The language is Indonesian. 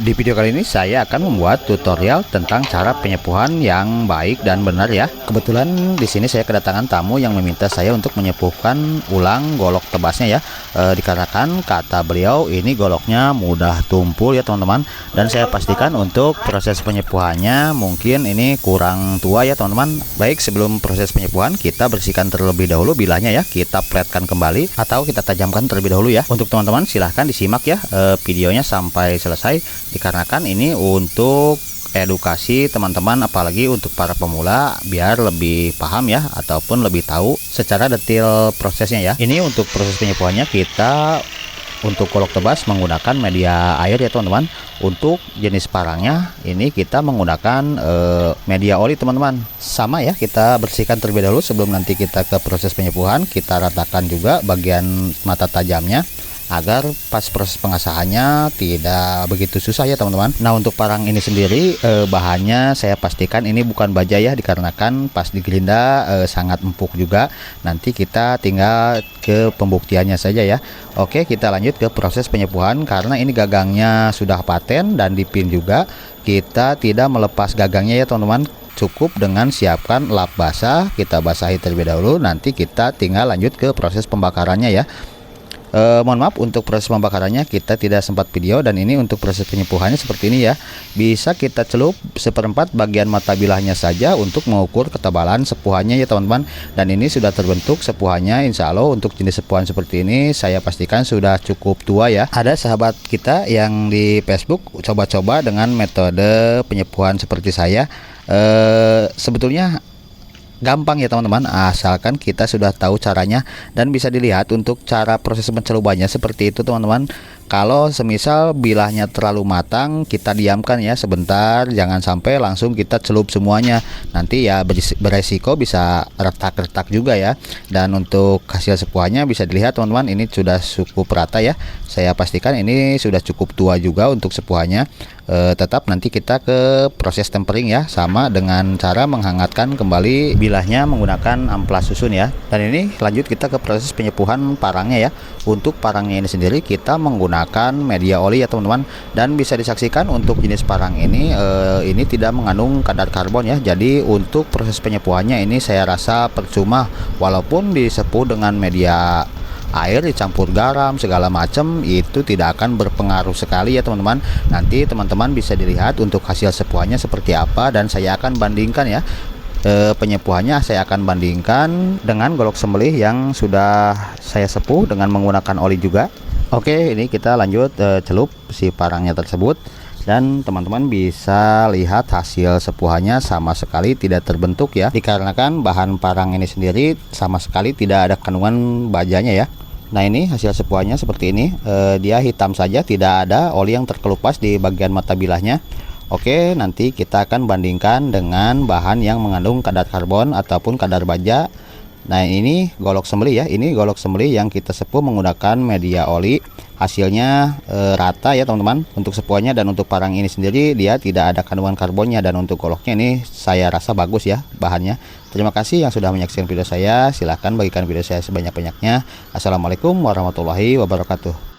Di video kali ini saya akan membuat tutorial tentang cara penyepuhan yang baik dan benar ya. Kebetulan di sini saya kedatangan tamu yang meminta saya untuk menyepuhkan ulang golok tebasnya ya. Dikarenakan kata beliau ini goloknya mudah tumpul ya teman-teman. Dan saya pastikan untuk proses penyepuhannya mungkin ini kurang tua ya teman-teman. Baik, sebelum proses penyepuhan kita bersihkan terlebih dahulu bilahnya ya. Kita flatkan kembali atau kita tajamkan terlebih dahulu ya. Untuk teman-teman silahkan disimak ya videonya sampai selesai. Dikarenakan ini untuk edukasi teman-teman, apalagi untuk para pemula biar lebih paham ya ataupun lebih tahu secara detail prosesnya ya. Ini untuk proses penyepuhannya kita untuk golok tebas menggunakan media air ya teman-teman. Untuk jenis parangnya ini kita menggunakan media oli teman-teman. Sama ya, kita bersihkan terlebih dahulu sebelum nanti kita ke proses penyepuhan. Kita ratakan juga bagian mata tajamnya agar pas proses pengasahannya tidak begitu susah ya teman-teman. Nah, untuk parang ini sendiri bahannya saya pastikan ini bukan baja ya, dikarenakan pas digerinda sangat empuk juga. Nanti kita tinggal ke pembuktiannya saja ya. Oke, kita lanjut ke proses penyepuhan. Karena ini gagangnya sudah paten dan dipin juga, kita tidak melepas gagangnya ya teman-teman. Cukup dengan siapkan lap basah, kita basahi terlebih dahulu, nanti kita tinggal lanjut ke proses pembakarannya ya. Mohon maaf untuk proses pembakarannya kita tidak sempat video, dan ini untuk proses penyepuhannya seperti ini ya. Bisa kita celup seperempat bagian mata bilahnya saja untuk mengukur ketebalan sepuhannya ya teman-teman. Dan ini sudah terbentuk sepuhannya, insya Allah untuk jenis sepuhan seperti ini saya pastikan sudah cukup tua ya. Ada sahabat kita yang di Facebook coba-coba dengan metode penyepuhan seperti saya. Sebetulnya gampang ya teman-teman, asalkan kita sudah tahu caranya. Dan bisa dilihat untuk cara proses pencelubannya seperti itu teman-teman. Kalau semisal bilahnya terlalu matang, kita diamkan ya sebentar, jangan sampai langsung kita celup semuanya, nanti ya beresiko bisa retak-retak juga ya. Dan untuk hasil sepuhannya bisa dilihat teman-teman, ini sudah cukup rata ya. Saya pastikan ini sudah cukup tua juga untuk sepuhannya. Tetap nanti kita ke proses tempering ya, sama dengan cara menghangatkan kembali bilahnya menggunakan amplas susun ya. Dan ini lanjut kita ke proses penyepuhan parangnya ya. Untuk parangnya ini sendiri kita menggunakan media oli ya teman-teman. Dan bisa disaksikan untuk jenis parang ini tidak mengandung kadar karbon ya. Jadi untuk proses penyepuhannya ini saya rasa percuma, walaupun disepuh dengan media air dicampur garam segala macam, itu tidak akan berpengaruh sekali ya teman-teman. Nanti teman-teman bisa dilihat untuk hasil sepuhannya seperti apa, dan saya akan bandingkan ya. Penyepuhannya saya akan bandingkan dengan golok sembelih yang sudah saya sepuh dengan menggunakan oli juga. Oke, ini kita lanjut celup si parangnya tersebut, dan teman-teman bisa lihat hasil sepuhannya sama sekali tidak terbentuk ya, dikarenakan bahan parang ini sendiri sama sekali tidak ada kandungan bajanya ya. Nah, ini hasil sepuhannya seperti ini, dia hitam saja, tidak ada oli yang terkelupas di bagian mata bilahnya. Oke, nanti kita akan bandingkan dengan bahan yang mengandung kadar karbon ataupun kadar baja. Nah, ini golok sembelih ya, ini golok sembelih yang kita sepuh menggunakan media oli. Hasilnya rata ya teman-teman untuk sepuhannya. Dan untuk parang ini sendiri dia tidak ada kandungan karbonnya, dan untuk goloknya ini saya rasa bagus ya bahannya. Terima kasih yang sudah menyaksikan video saya. Silahkan bagikan video saya sebanyak-banyaknya. Assalamualaikum warahmatullahi wabarakatuh.